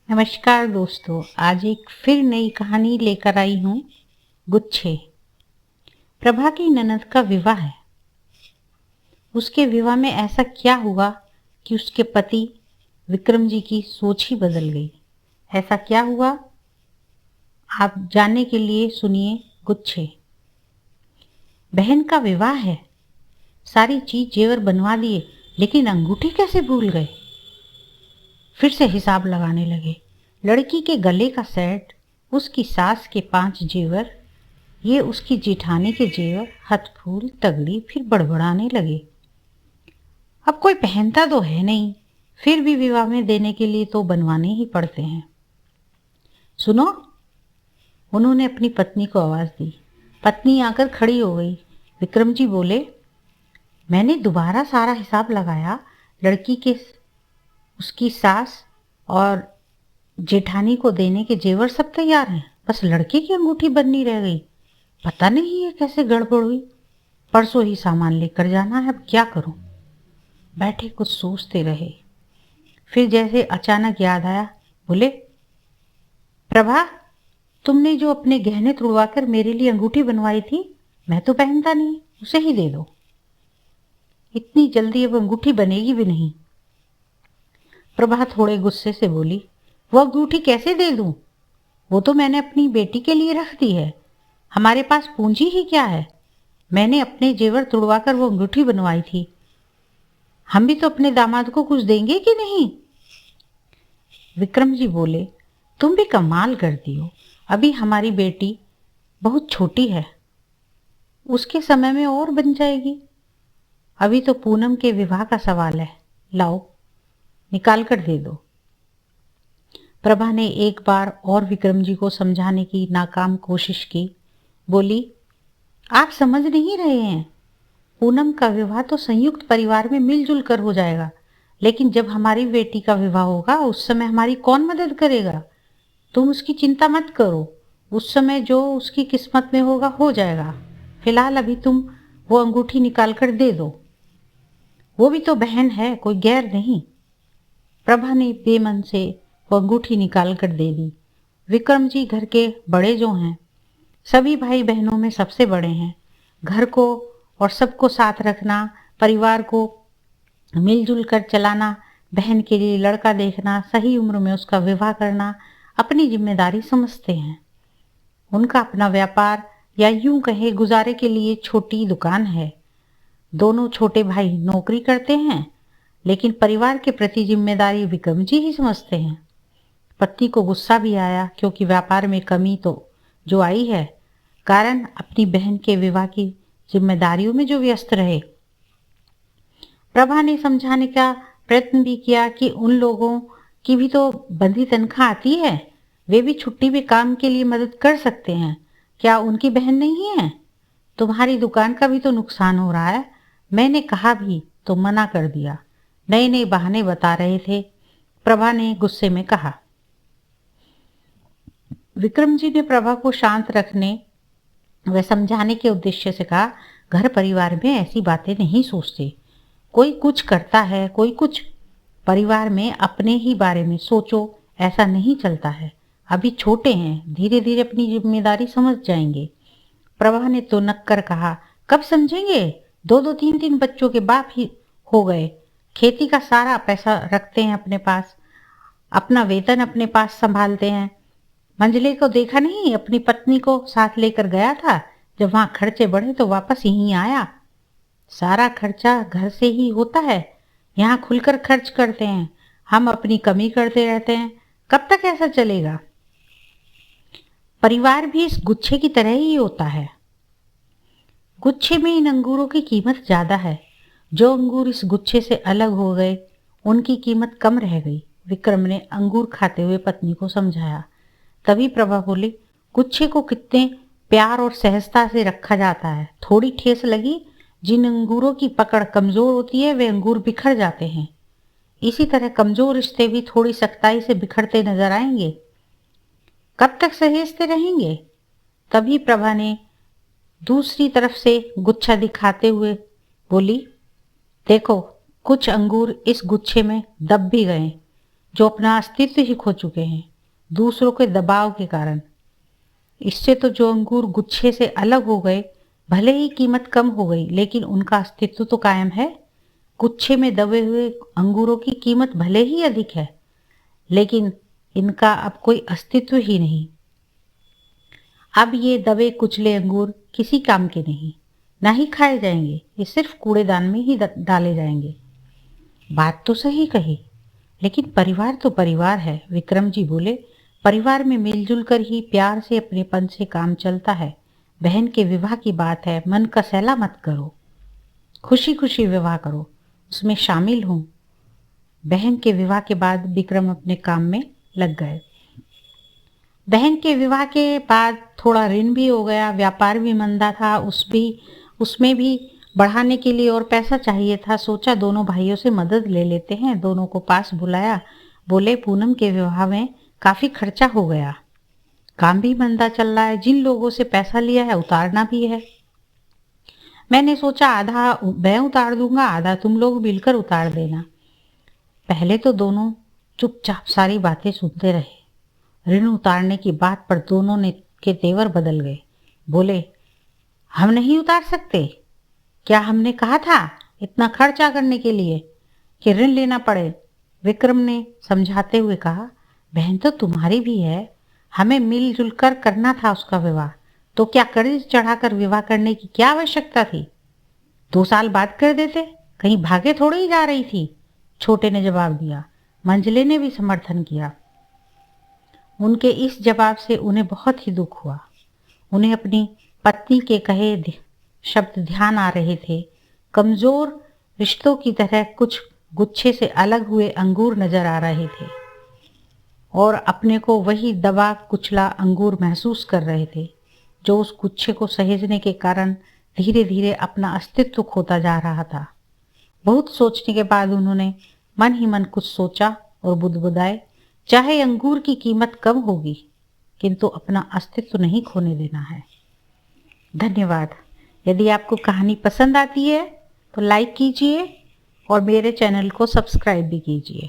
नमस्कार दोस्तों, आज एक फिर नई कहानी लेकर आई हूँ। गुच्छे। प्रभा की ननद का विवाह है। उसके विवाह में ऐसा क्या हुआ कि उसके पति विक्रम जी की सोच ही बदल गई। ऐसा क्या हुआ, आप जानने के लिए सुनिए गुच्छे। बहन का विवाह है, सारी चीज जेवर बनवा दिए, लेकिन अंगूठी कैसे भूल गए। फिर से हिसाब लगाने लगे। लड़की के गले का सेट, उसकी सास के 5 जेवर, ये उसकी जेठानी के जेवर, हथफूल तगड़ी। फिर बड़बड़ाने लगे, अब कोई पहनता तो है नहीं, फिर भी विवाह में देने के लिए तो बनवाने ही पड़ते हैं। सुनो, उन्होंने अपनी पत्नी को आवाज दी। पत्नी आकर खड़ी हो गई। विक्रम जी बोले, मैंने दोबारा सारा हिसाब लगाया। लड़की के, उसकी सास और जेठानी को देने के जेवर सब तैयार हैं, बस लड़के की अंगूठी बननी रह गई। पता नहीं ये कैसे गड़बड़ हुई। परसों ही सामान लेकर जाना है, अब क्या करूं। बैठे कुछ सोचते रहे। फिर जैसे अचानक याद आया, बोले, प्रभा, तुमने जो अपने गहने तुड़वाकर मेरे लिए अंगूठी बनवाई थी, मैं तो पहनता नहीं, उसे ही दे दो। इतनी जल्दी अब अंगूठी बनेगी भी नहीं। प्रभा थोड़े गुस्से से बोली, वो अंगूठी कैसे दे दूं? वो तो मैंने अपनी बेटी के लिए रख दी है। हमारे पास पूंजी ही क्या है। मैंने अपने जेवर तुड़वाकर वो अंगूठी बनवाई थी। हम भी तो अपने दामाद को कुछ देंगे कि नहीं। विक्रम जी बोले, तुम भी कमाल करती हो। अभी हमारी बेटी बहुत छोटी है, उसके समय में और बन जाएगी। अभी तो पूनम के विवाह का सवाल है। लाओ, निकाल कर दे दो। प्रभा ने एक बार और विक्रम जी को समझाने की नाकाम कोशिश की। बोली, आप समझ नहीं रहे हैं। पूनम का विवाह तो संयुक्त परिवार में मिलजुल कर हो जाएगा, लेकिन जब हमारी बेटी का विवाह होगा उस समय हमारी कौन मदद करेगा। तुम उसकी चिंता मत करो, उस समय जो उसकी किस्मत में होगा हो जाएगा। फिलहाल अभी तुम वो अंगूठी निकाल कर दे दो। वो भी तो बहन है, कोई गैर नहीं। प्रभा ने बेमन से वो अंगूठी निकाल कर दे दी। विक्रम जी घर के बड़े जो हैं, सभी भाई बहनों में सबसे बड़े हैं। घर को और सबको साथ रखना, परिवार को मिलजुल कर चलाना, बहन के लिए लड़का देखना, सही उम्र में उसका विवाह करना अपनी जिम्मेदारी समझते हैं। उनका अपना व्यापार या यूं कहे गुजारे के लिए छोटी दुकान है। दोनों छोटे भाई नौकरी करते हैं, लेकिन परिवार के प्रति जिम्मेदारी विक्रम जी ही समझते हैं। पत्नी को गुस्सा भी आया, क्योंकि व्यापार में कमी तो जो आई है, कारण अपनी बहन के विवाह की जिम्मेदारियों में जो व्यस्त रहे। प्रभा ने समझाने का प्रयत्न भी किया कि उन लोगों की भी तो बंधी तनख्वाह आती है, वे भी छुट्टी में काम के लिए मदद कर सकते हैं। क्या उनकी बहन नहीं है? तुम्हारी दुकान का भी तो नुकसान हो रहा है। मैंने कहा भी तो मना कर दिया, नए नए बहाने बता रहे थे। प्रभा ने गुस्से में कहा। विक्रम जी ने प्रभा को शांत रखने व समझाने के उद्देश्य से कहा, घर परिवार में ऐसी बातें नहीं सोचते। कोई कुछ करता है, कोई कुछ। परिवार में अपने ही बारे में सोचो, ऐसा नहीं चलता है। अभी छोटे हैं, धीरे धीरे अपनी जिम्मेदारी समझ जाएंगे। प्रभा ने तो नक कर कहा, कब समझेंगे? 2-2 3-3 बच्चों के बाप ही हो गए। खेती का सारा पैसा रखते हैं अपने पास, अपना वेतन अपने पास संभालते हैं। मंजले को देखा नहीं, अपनी पत्नी को साथ लेकर गया था। जब वहां खर्चे बढ़े तो वापस यहीं आया। सारा खर्चा घर से ही होता है, यहाँ खुलकर खर्च करते हैं। हम अपनी कमी करते रहते हैं, कब तक ऐसा चलेगा? परिवार भी इस गुच्छे की तरह ही होता है। गुच्छे में इन अंगूरों की कीमत ज्यादा है। जो अंगूर इस गुच्छे से अलग हो गए, उनकी कीमत कम रह गई। विक्रम ने अंगूर खाते हुए पत्नी को समझाया। तभी प्रभा बोली, गुच्छे को कितने प्यार और सहजता से रखा जाता है। थोड़ी ठेस लगी, जिन अंगूरों की पकड़ कमजोर होती है वे अंगूर बिखर जाते हैं। इसी तरह कमजोर रिश्ते भी थोड़ी सख्ताई से बिखरते नजर आएंगे। कब तक सहेजते रहेंगे? तभी प्रभा ने दूसरी तरफ से गुच्छा दिखाते हुए बोली, देखो, कुछ अंगूर इस गुच्छे में दब भी गए। जो अपना अस्तित्व ही खो चुके हैं दूसरों के दबाव के कारण। इससे तो जो अंगूर गुच्छे से अलग हो गए, भले ही कीमत कम हो गई, लेकिन उनका अस्तित्व तो कायम है। गुच्छे में दबे हुए अंगूरों की कीमत भले ही अधिक है, लेकिन इनका अब कोई अस्तित्व ही नहीं। अब ये दबे कुचले अंगूर किसी काम के नहीं, ना ही खाए जाएंगे, ये सिर्फ कूड़ेदान में ही डाले जाएंगे। बात तो सही कही, लेकिन परिवार तो परिवार है। विक्रम जी बोले, परिवार में मिलजुल कर ही प्यार से अपनेपन से काम चलता है। बहन के विवाह की बात है, मन का सैला मत करो, खुशी खुशी विवाह करो, उसमें शामिल हूं। बहन के विवाह के बाद विक्रम अपने काम में लग गए। बहन के विवाह के बाद थोड़ा ऋण भी हो गया, व्यापार भी मंदा था, उसमें भी बढ़ाने के लिए और पैसा चाहिए था। सोचा दोनों भाइयों से मदद ले लेते हैं। दोनों को पास बुलाया, बोले पूनम के विवाह में काफी खर्चा हो गया, काम भी मंदा चल रहा है, जिन लोगों से पैसा लिया है उतारना भी है। मैंने सोचा आधा मैं उतार दूंगा, आधा तुम लोग मिलकर उतार देना। पहले तो दोनों चुपचाप सारी बातें सुनते रहे। ऋण उतारने की बात पर दोनों ने के तेवर बदल गए। बोले, हम नहीं उतार सकते? क्या हमने कहा था इतना खर्चा करने के लिए कि ऋण लेना पड़े? विक्रम ने समझाते हुए कहा, बहन तो तुम्हारी भी है, हमें मिलजुल कर करना था उसका विवाह, तो क्या कर्ज चढ़ाकर विवाह करने की क्या आवश्यकता थी? 2 साल बाद कर देते, कहीं भागे थोड़ी ही जा रही थी, छोटे ने जवाब दिया। मंझले ने भी समर्थन किया। उनके इस जवाब से उन्हें बहुत ही दुख हुआ। उन्हें अपनी पत्नी के कहे शब्द ध्यान आ रहे थे। कमजोर रिश्तों की तरह कुछ गुच्छे से अलग हुए अंगूर नजर आ रहे थे और अपने को वही दबा कुचला अंगूर महसूस कर रहे थे, जो उस गुच्छे को सहेजने के कारण धीरे धीरे अपना अस्तित्व खोता जा रहा था। बहुत सोचने के बाद उन्होंने मन ही मन कुछ सोचा और बुदबुदाए, चाहे अंगूर की कीमत कम होगी, किंतु अपना अस्तित्व नहीं खोने देना है। धन्यवाद। यदि आपको कहानी पसंद आती है तो लाइक कीजिए और मेरे चैनल को सब्सक्राइब भी कीजिए।